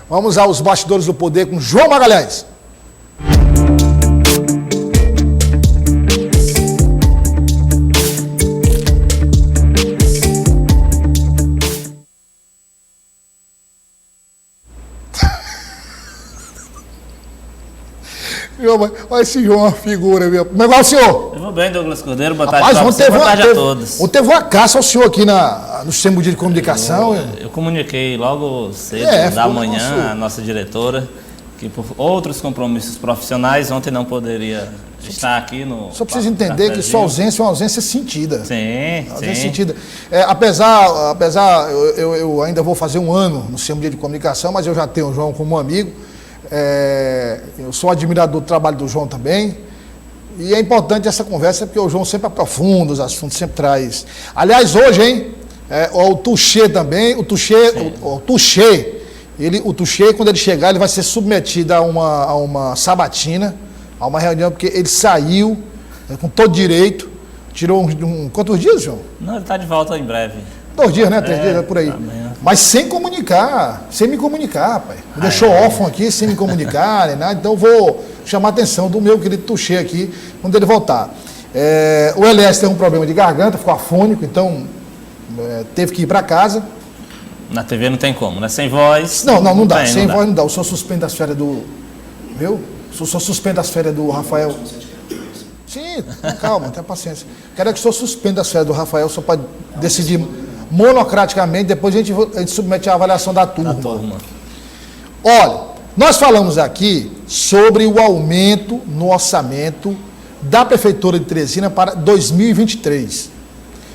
Vamos aos bastidores do poder com João Magalhães. Olha esse João, uma figura, viu? Como é que vai o senhor? Eu vou bem, Douglas Cordeiro. Boa tarde, Rapaz, boa tarde a todos. Ontem teve uma caça ao senhor aqui no Sistema de Comunicação. Eu comuniquei logo cedo da manhã a nossa diretora que por outros compromissos profissionais ontem não poderia estar aqui no... Só precisa entender que sua ausência é uma ausência sentida. Sim, ausência sentida. Apesar eu ainda vou fazer um ano no Sistema de Comunicação, mas eu já tenho o João como amigo. Eu sou admirador do trabalho do João também, e é importante essa conversa porque o João sempre aprofunda os assuntos, sempre traz. Aliás, hoje, hein, o Tuxê também, o Tuxê, quando ele chegar, ele vai ser submetido a uma sabatina, a uma reunião, porque ele saiu com todo direito, tirou quantos dias, João? Não, ele está de volta em breve. 2 dias, né? 3 dias, por aí. Mas sem me comunicar, rapaz. Me deixou órfão aqui, sem me comunicar, né? Então eu vou chamar a atenção do meu querido Tuxê aqui, quando ele voltar. O Elias tem um problema de garganta, ficou afônico, então teve que ir para casa. Na TV não tem como, né? Sem voz. Não dá. Sem voz não dá. O senhor suspende as férias do... Viu? O senhor suspende as férias do Rafael. Sim, calma, tenha paciência. Quero que o senhor suspenda as férias do Rafael, só para decidir monocraticamente, depois a gente submete a avaliação da turma. Olha, nós falamos aqui sobre o aumento no orçamento da Prefeitura de Teresina para 2023.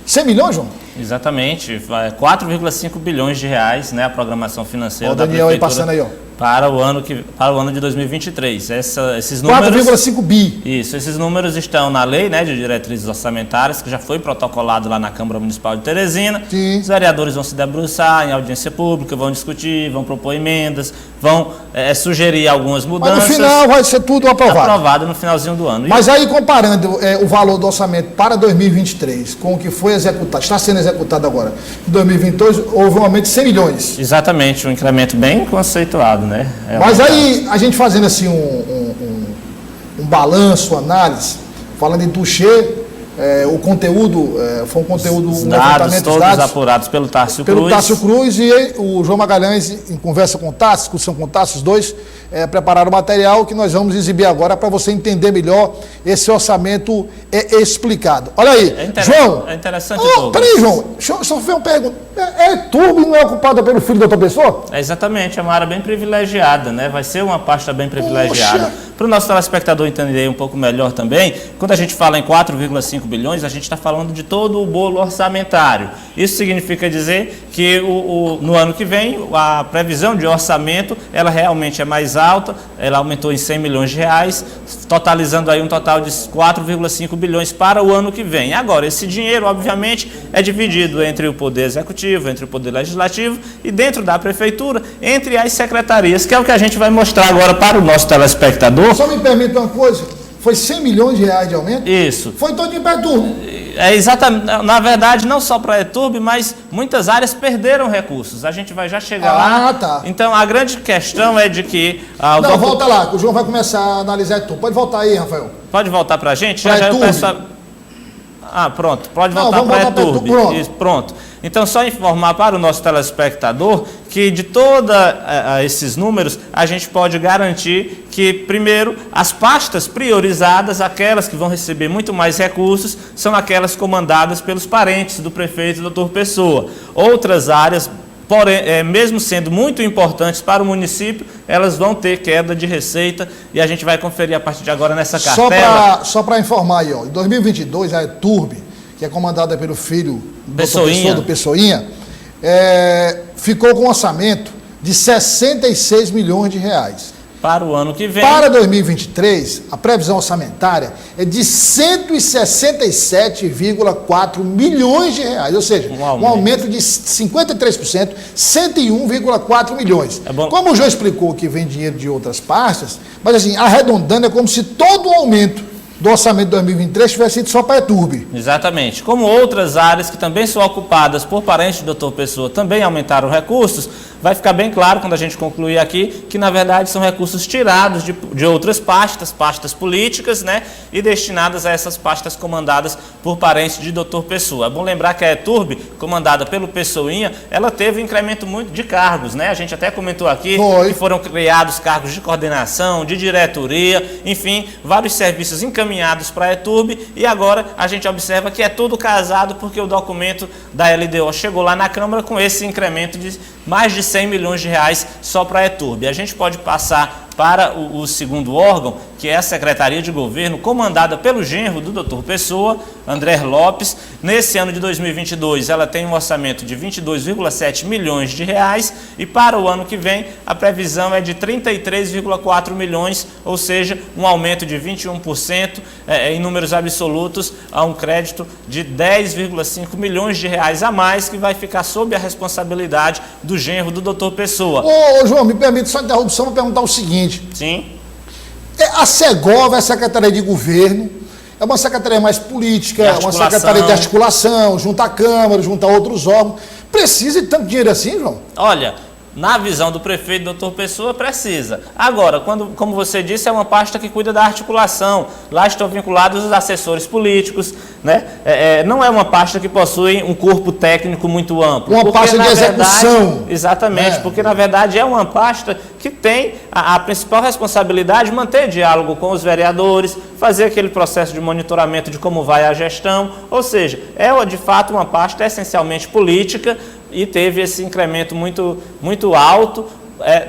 100 milhões, João? Exatamente, 4,5 bilhões de reais, né, a programação financeira da Daniel Prefeitura aí passando aí, ó. Para o ano de 2023. Esses números... 4,5 bi. Isso, esses números estão na lei, né, de diretrizes orçamentárias, que já foi protocolado lá na Câmara Municipal de Teresina. Sim. Os vereadores vão se debruçar em audiência pública, vão discutir, vão propor emendas, vão sugerir algumas mudanças. Mas no final vai ser tudo aprovado. Aprovado no finalzinho do ano. Mas aí, comparando o valor do orçamento para 2023 com o que foi executado, está sendo executado agora, em 2022, houve um aumento de 100 milhões. Exatamente, um incremento bem conceituado, né? Mas aí, a gente fazendo assim um balanço, análise, falando em Tuxê, o conteúdo, foi um conteúdo, Os dados, todos apurados pelo Tássio Cruz. Pelo Tássio Cruz, e o João Magalhães, em conversa com o Tássio, discussão com o Tássio, os dois prepararam o material que nós vamos exibir agora para você entender melhor esse orçamento explicado. Olha aí, João. É interessante. Peraí, João, só foi uma pergunta. Turbo não é ocupada pelo filho da outra pessoa? Exatamente, é uma área bem privilegiada, né? Vai ser uma pasta bem privilegiada. Para o nosso telespectador entender um pouco melhor também, quando a gente fala em 4,5 bilhões, a gente está falando de todo o bolo orçamentário. Isso significa dizer que no ano que vem, a previsão de orçamento, ela realmente é mais alta, ela aumentou em 100 milhões de reais, totalizando aí um total de 4,5 bilhões para o ano que vem. Agora, esse dinheiro, obviamente, é dividido entre o Poder Executivo, entre o Poder Legislativo e dentro da Prefeitura, entre as secretarias, que é o que a gente vai mostrar agora para o nosso telespectador. Só me permite uma coisa, foi 100 milhões de reais de aumento? Isso. Foi todo em Eturbe. Exatamente, na verdade, não só para Eturbe, mas muitas áreas perderam recursos. A gente vai já chegar lá. Tá. Então, a grande questão é de que... volta lá, que o João vai começar a analisar Eturbe. Pode voltar aí, Rafael. Pode voltar para a gente? Já eu peço pronto. Pode voltar para Eturbe. Pronto. Então, só informar para o nosso telespectador que de todos esses números, a gente pode garantir que, primeiro, as pastas priorizadas, aquelas que vão receber muito mais recursos, são aquelas comandadas pelos parentes do prefeito, Dr. Pessoa. Outras áreas, porém, mesmo sendo muito importantes para o município, elas vão ter queda de receita e a gente vai conferir a partir de agora nessa cartela. Só para informar aí, ó, em 2022, a Eturbe, que é comandada pelo filho do Pessoinha, ficou com um orçamento de 66 milhões de reais. Para o ano que vem. Para 2023, a previsão orçamentária é de 167,4 milhões de reais, ou seja, um aumento de 53%, 101,4 milhões. Como o João explicou que vem dinheiro de outras pastas, mas assim, arredondando, é como se todo o aumento do orçamento de 2023 tivesse sido só para a ETURB. Exatamente. Como outras áreas que também são ocupadas por parentes do Dr. Pessoa também aumentaram recursos, vai ficar bem claro quando a gente concluir aqui que, na verdade, são recursos tirados de outras pastas políticas, né, e destinadas a essas pastas comandadas por parentes de Dr. Pessoa. É bom lembrar que a ETURB, comandada pelo Pessoinha, ela teve um incremento muito de cargos, né? A gente até comentou aqui que foram criados cargos de coordenação, de diretoria, enfim, vários serviços encaminhados para a ETURB, e agora a gente observa que é tudo casado porque o documento da LDO chegou lá na Câmara com esse incremento de mais de 100 milhões de reais só para a ETURB. A gente pode passar para o segundo órgão, que é a Secretaria de Governo, comandada pelo genro do Dr. Pessoa, André Lopes. Nesse ano de 2022, ela tem um orçamento de 22,7 milhões de reais e para o ano que vem a previsão é de 33,4 milhões, ou seja, um aumento de 21% em números absolutos, a um crédito de 10,5 milhões de reais a mais, que vai ficar sob a responsabilidade do genro do Dr. Pessoa. Ô, João, me permite só interrupção para perguntar o seguinte. Sim. A Segov, a Secretaria de Governo, é uma secretaria mais política, uma secretaria de articulação, junto à Câmara, junto a outros órgãos. Precisa de tanto dinheiro assim, João? Olha, na visão do prefeito, Dr. Pessoa, precisa. Agora, como você disse, é uma pasta que cuida da articulação. Lá estão vinculados os assessores políticos, né? Não é uma pasta que possui um corpo técnico muito amplo. Uma pasta de execução. Exatamente, porque na verdade é uma pasta que tem a principal responsabilidade de manter diálogo com os vereadores, fazer aquele processo de monitoramento de como vai a gestão. Ou seja, é de fato uma pasta essencialmente política, e teve esse incremento muito alto,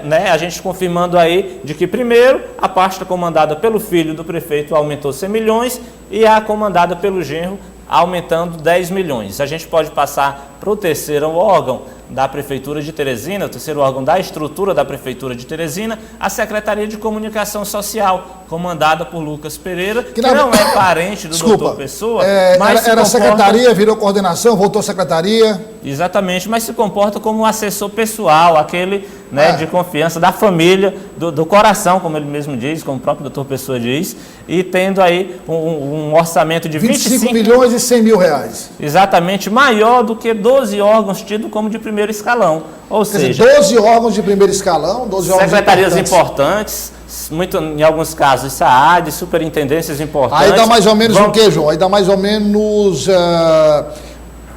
né? A gente confirmando aí de que, primeiro, a pasta comandada pelo filho do prefeito aumentou 100 milhões e a comandada pelo genro aumentando 10 milhões. A gente pode passar para o terceiro órgão da Prefeitura de Teresina, o terceiro órgão da estrutura da Prefeitura de Teresina, a Secretaria de Comunicação Social, comandada por Lucas Pereira, que não é parente do Dr. Pessoa, mas era secretaria, virou coordenação, voltou a secretaria. Exatamente, mas se comporta como um assessor pessoal, aquele, né, de confiança da família, do coração, como ele mesmo diz, como o próprio Dr. Pessoa diz, e tendo aí um orçamento de 25 milhões e 100 mil reais. Exatamente, maior do que 12 órgãos tidos como de primeiro escalão. Ou seja, 12 órgãos de primeiro escalão, 12 órgãos secretarias importantes, muito, em alguns casos, SAAD, superintendências importantes. Aí dá mais ou menos o quê, João? Aí dá mais ou menos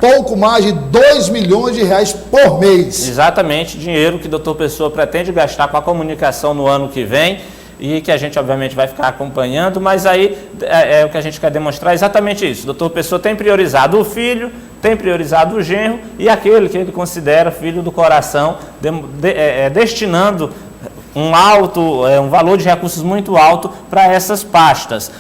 pouco mais de 2 milhões de reais por mês. Exatamente, dinheiro que o Dr. Pessoa pretende gastar com a comunicação no ano que vem, e que a gente obviamente vai ficar acompanhando, mas aí o que a gente quer demonstrar é exatamente isso. O Dr. Pessoa tem priorizado o filho, tem priorizado o genro e aquele que ele considera filho do coração, destinando um valor de recursos muito alto para essas pastas.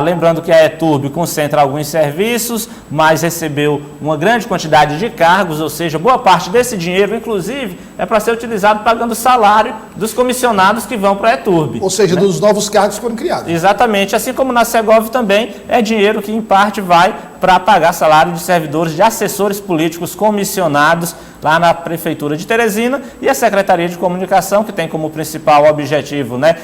Lembrando que a ETURB concentra alguns serviços, mas recebeu uma grande quantidade de cargos, ou seja, boa parte desse dinheiro, inclusive, é para ser utilizado pagando o salário dos comissionados que vão para a ETURB. Ou seja, dos novos cargos que foram criados. Exatamente, assim como na Segov também é dinheiro que em parte vai para pagar salário de servidores, de assessores políticos comissionados lá na Prefeitura de Teresina, e a Secretaria de Comunicação, que tem como principal objetivo, né,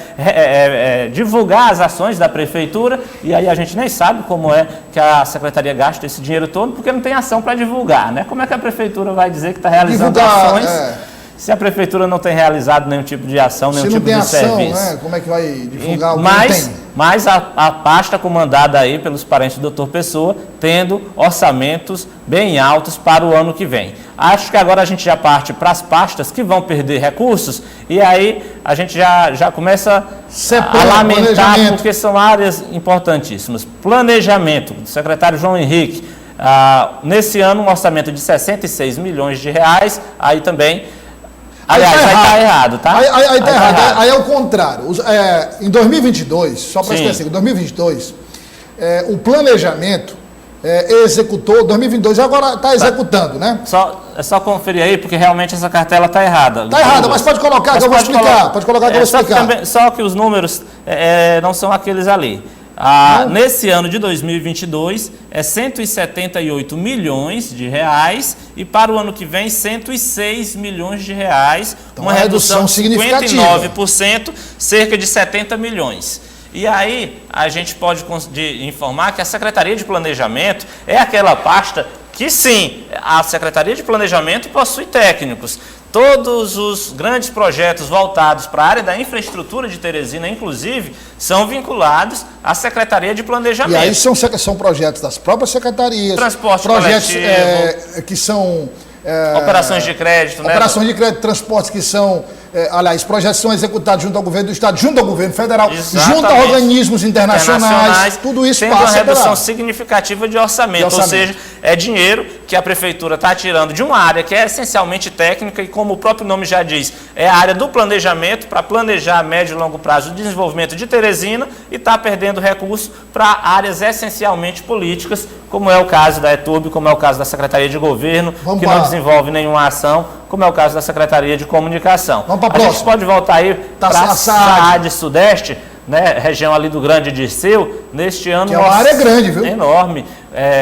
divulgar as ações da Prefeitura, e aí a gente nem sabe como é que a Secretaria gasta esse dinheiro todo, porque não tem ação para divulgar, né? Como é que a Prefeitura vai dizer que está realizando ações se a Prefeitura não tem realizado nenhum tipo de ação, nenhum tipo de serviço? Né? Como é que vai divulgar o que não tem? Mas a pasta comandada aí pelos parentes do Dr. Pessoa, tendo orçamentos bem altos para o ano que vem. Acho que agora a gente já parte para as pastas que vão perder recursos, e aí a gente já começa a lamentar, porque são áreas importantíssimas. Planejamento, do secretário João Henrique, nesse ano um orçamento de 66 milhões de reais, aí também... Aliás, aí está errado, tá? Aí está errado. Aí é o contrário. Em 2022, só para esquecer, em 2022, o planejamento executou, 2022 agora está executando, né? É só conferir aí, porque realmente essa cartela está errada. Está errada, mas pode colocar que eu vou explicar. Pode colocar que eu vou explicar. Só que os números não são aqueles ali. Nesse ano de 2022 é 178 milhões de reais e para o ano que vem 106 milhões de reais, então, uma redução de 59%, cerca de 70 milhões. E aí a gente pode informar que a Secretaria de Planejamento é aquela pasta que sim, a Secretaria de Planejamento possui técnicos. Todos os grandes projetos voltados para a área da infraestrutura de Teresina, inclusive, são vinculados à Secretaria de Planejamento. E aí são projetos das próprias secretarias. Transporte projetos coletivo. Que são... operações de crédito, né? Operações de crédito, transportes que são... aliás, projetos são executados junto ao governo do Estado, junto ao governo federal, Exatamente. junto a organismos internacionais, tudo isso tendo passa uma redução significativa de orçamento, ou seja, é dinheiro que a Prefeitura está tirando de uma área que é essencialmente técnica e, como o próprio nome já diz, é a área do planejamento, para planejar a médio e longo prazo o desenvolvimento de Teresina, e está perdendo recursos para áreas essencialmente políticas, como é o caso da ETURB, como é o caso da Secretaria de Governo, que não desenvolve nenhuma ação, como é o caso da Secretaria de Comunicação. A gente pode voltar aí para a SAAD Sudeste, né, região ali do Grande Dirceu, neste ano... Que é uma área grande, viu? Enorme,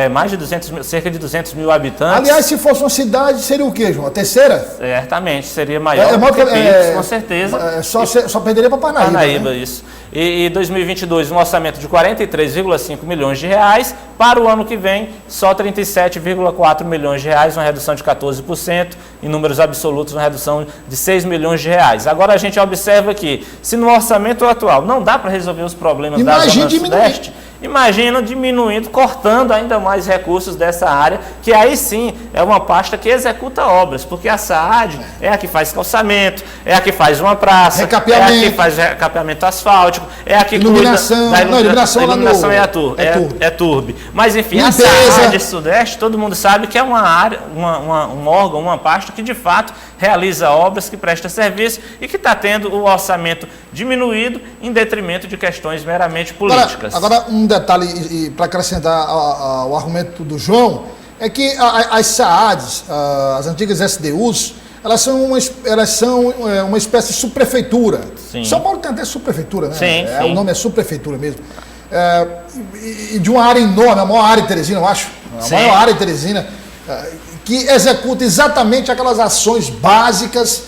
mais de 200 mil, cerca de 200 mil habitantes. Aliás, se fosse uma cidade, seria o quê, João? A terceira? Certamente, seria maior do que Pires, com certeza. Só perderia para Parnaíba. Parnaíba, né? Isso. E 2022, um orçamento de 43,5 milhões de reais. Para o ano que vem, só 37,4 milhões de reais, uma redução de 14%. Em números absolutos, uma redução de 6 milhões de reais. Agora a gente observa que, se no orçamento atual não dá para resolver os problemas da Zona Sudeste, imagina diminuindo, cortando ainda mais recursos dessa área, que aí sim é uma pasta que executa obras, porque a SAAD é a que faz calçamento, é a que faz uma praça, é a que faz recapeamento asfáltico, é a que iluminação, cuida da iluminação é a TURB. Mas enfim, limpeza. A SAAD Sudeste, todo mundo sabe que é uma área, um órgão, uma pasta que de fato realiza obras, que presta serviço e que está tendo o orçamento diminuído em detrimento de questões meramente políticas. Agora um detalhe para acrescentar ao argumento do João, é que as SAADs, as antigas SDUs, elas são uma espécie de subprefeitura. Sim. São Paulo tem até subprefeitura, né? Sim. O nome é subprefeitura mesmo. E de uma área enorme, a maior área de Teresina, eu acho. A maior área de Teresina, que executa exatamente aquelas ações básicas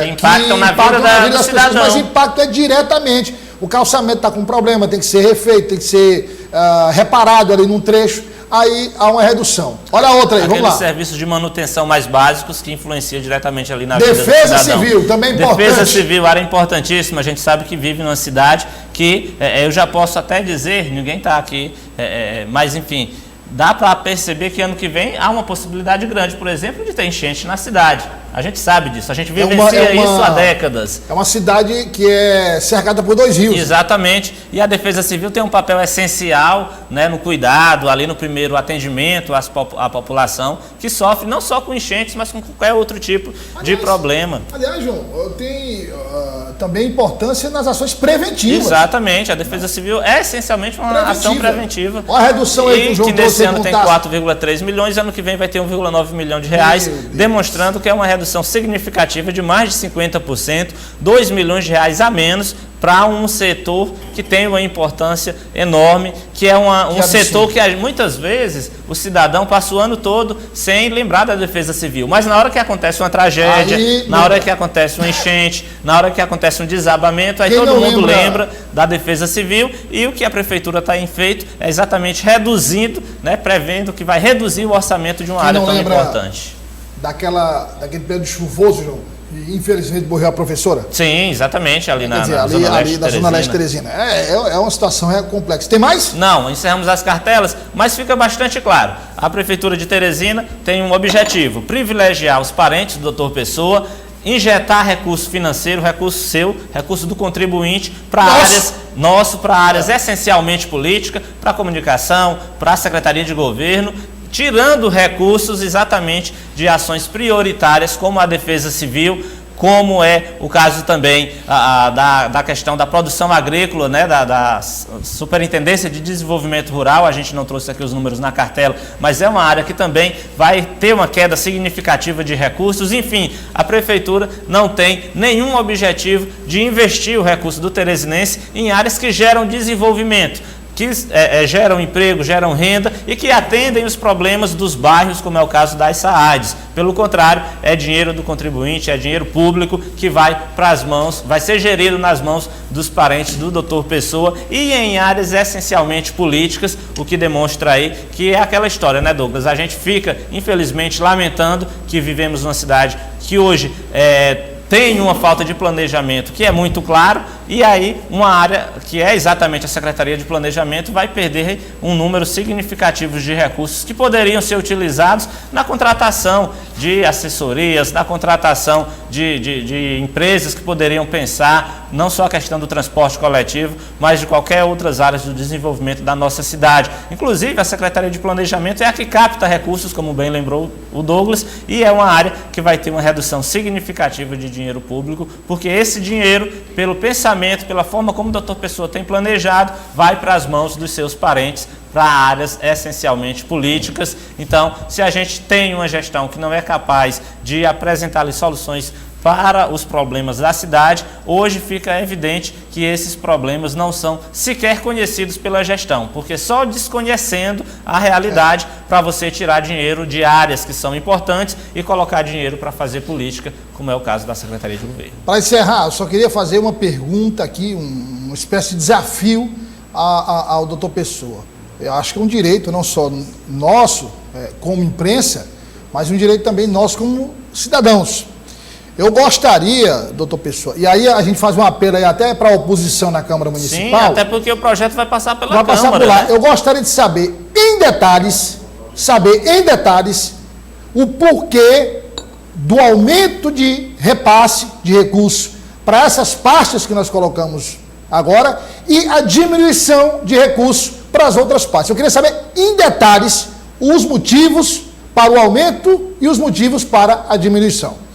que impactam na vida das pessoas, mas o impacto é diretamente. O calçamento está com problema, tem que ser refeito, tem que ser reparado ali num trecho, aí há uma redução. Olha a outra aí, vamos lá. Aqueles serviços de manutenção mais básicos que influenciam diretamente ali na vida do cidadão. Defesa civil, também importante. Defesa civil, área importantíssima. A gente sabe que vive numa cidade que, eu já posso até dizer, ninguém está aqui, mas enfim, dá para perceber que ano que vem há uma possibilidade grande, por exemplo, de ter enchente na cidade. A gente sabe disso, a gente vivencia isso há décadas. É uma cidade que é cercada por 2 rios. Exatamente, e a Defesa Civil tem um papel essencial, né, no cuidado, ali no primeiro atendimento à população, que sofre não só com enchentes, mas com qualquer outro tipo de problema. Aliás, João, tem também importância nas ações preventivas. Exatamente, a Defesa Civil é essencialmente uma ação preventiva. Olha a redução aí que o João que nesse ano tem 4,3 milhões, ano que vem vai ter 1,9 milhão de reais, demonstrando que é uma redução significativa de mais de 50%, 2 milhões de reais a menos para um setor que tem uma importância enorme, que é um setor que muitas vezes o cidadão passa o ano todo sem lembrar da Defesa Civil. Mas na hora que acontece uma tragédia, na hora que acontece uma enchente, na hora que acontece um desabamento, aí todo mundo lembra da Defesa Civil, e o que a Prefeitura está em feito é exatamente reduzindo, né, prevendo que vai reduzir o orçamento de uma área tão importante. Daquele período chuvoso, João, e infelizmente morreu a professora? Sim, exatamente, ali na Zona Leste de Teresina. É uma situação complexa. Tem mais? Não, encerramos as cartelas, mas fica bastante claro. A Prefeitura de Teresina tem um objetivo: privilegiar os parentes do Dr. Pessoa, injetar recurso financeiro, recurso seu, recurso do contribuinte, para áreas essencialmente políticas, para a comunicação, para a Secretaria de Governo, tirando recursos exatamente de ações prioritárias como a Defesa Civil, como é o caso também da questão da produção agrícola, né, da Superintendência de Desenvolvimento Rural. A gente não trouxe aqui os números na cartela, mas é uma área que também vai ter uma queda significativa de recursos. Enfim, a Prefeitura não tem nenhum objetivo de investir o recurso do teresinense em áreas que geram desenvolvimento, que geram emprego, geram renda e que atendem os problemas dos bairros, como é o caso das SAADs. Pelo contrário, é dinheiro do contribuinte, é dinheiro público que vai para as mãos, vai ser gerido nas mãos dos parentes do Dr. Pessoa e em áreas essencialmente políticas, o que demonstra aí que é aquela história, né, Douglas? A gente fica, infelizmente, lamentando que vivemos numa cidade que hoje tem uma falta de planejamento que é muito claro, e aí uma área que é exatamente a Secretaria de Planejamento vai perder um número significativo de recursos que poderiam ser utilizados na contratação de assessorias, na contratação de empresas que poderiam pensar não só a questão do transporte coletivo, mas de qualquer outras áreas do desenvolvimento da nossa cidade. Inclusive, a Secretaria de Planejamento é a que capta recursos, como bem lembrou o Douglas, e é uma área que vai ter uma redução significativa de dinheiro público, porque esse dinheiro, pelo pensamento, pela forma como o Dr. Pessoa tem planejado, vai para as mãos dos seus parentes, para áreas essencialmente políticas. Então, se a gente tem uma gestão que não é capaz de apresentar soluções para os problemas da cidade, hoje fica evidente que esses problemas não são sequer conhecidos pela gestão, porque só desconhecendo a realidade para você tirar dinheiro de áreas que são importantes e colocar dinheiro para fazer política, como é o caso da Secretaria de Governo. Para encerrar, eu só queria fazer uma pergunta aqui, uma espécie de desafio ao doutor Pessoa. Eu acho que é um direito não só nosso, como imprensa, mas um direito também nosso como cidadãos. Eu gostaria, doutor Pessoa, e aí a gente faz um apelo aí até para a oposição na Câmara Municipal. Sim, até porque o projeto vai passar pela Câmara. Vai passar por lá. Né? Eu gostaria de saber em detalhes, o porquê do aumento de repasse de recursos para essas pastas que nós colocamos agora e a diminuição de recursos para as outras pastas. Eu queria saber em detalhes os motivos para o aumento e os motivos para a diminuição.